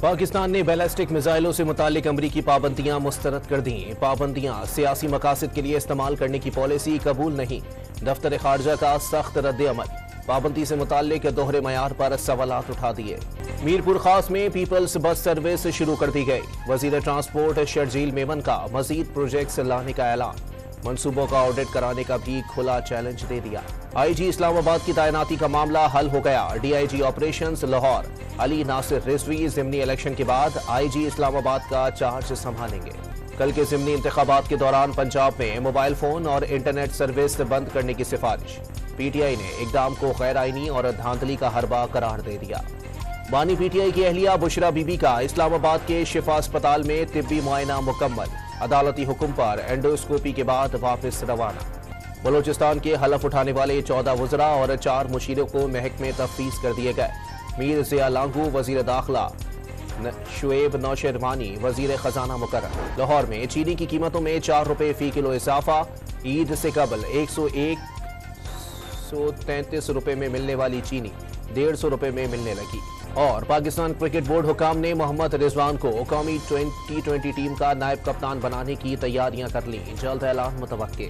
پاکستان نے بیلسٹک میزائلوں سے متعلق امریکی پابندیاں مسترد کر دیں۔ پابندیاں سیاسی مقاصد کے لیے استعمال کرنے کی پالیسی قبول نہیں، دفتر خارجہ کا سخت رد عمل۔ پابندی سے متعلق دوہرے معیار پر سوالات اٹھا دیے۔ میرپور خاص میں پیپلز بس سروس شروع کر دی گئی۔ وزیر ٹرانسپورٹ شرجیل میمن کا مزید پروجیکٹس لانے کا اعلان۔ منصوبوں کا آڈٹ کرانے کا بھی کھلا چیلنج دے دیا۔ آئی جی اسلام آباد کی تعیناتی کا معاملہ حل ہو گیا۔ D I G operations Lahore Ali Nasir Rizvi ضمنی الیکشن کے بعد آئی جی اسلام آباد کا چارج سنبھالیں گے۔ کل کے ضمنی انتخابات کے دوران پنجاب میں موبائل فون اور انٹرنیٹ سروس بند کرنے کی سفارش۔ پی ٹی آئی نے اقدام کو غیر آئینی اور دھاندلی کا حربہ قرار دے دیا۔ بانی پی ٹی آئی کی اہلیہ بشرا بی بی کا اسلام آباد کے شفا اسپتال میں طبی معائنہ مکمل۔ عدالتی حکم پر اینڈوسکوپی کے بعد واپس روانہ۔ بلوچستان کے حلف اٹھانے والے 14 وزراء اور 4 مشیروں کو محکمے تفویض کر دیے گئے۔ میر ضیاء لانگو وزیر داخلہ، شعیب نوشیروانی وزیر خزانہ مقرر۔ لاہور میں چینی کی قیمتوں میں 4 روپے فی کلو اضافہ۔ عید سے قبل 133 روپے میں ملنے والی چینی 150 روپے میں ملنے لگی۔ اور پاکستان کرکٹ بورڈ حکام نے محمد رضوان کو قومی ٹی20 ٹیم کا نائب کپتان بنانے کی تیاریاں کر لیں۔ جلد اعلان متوقع۔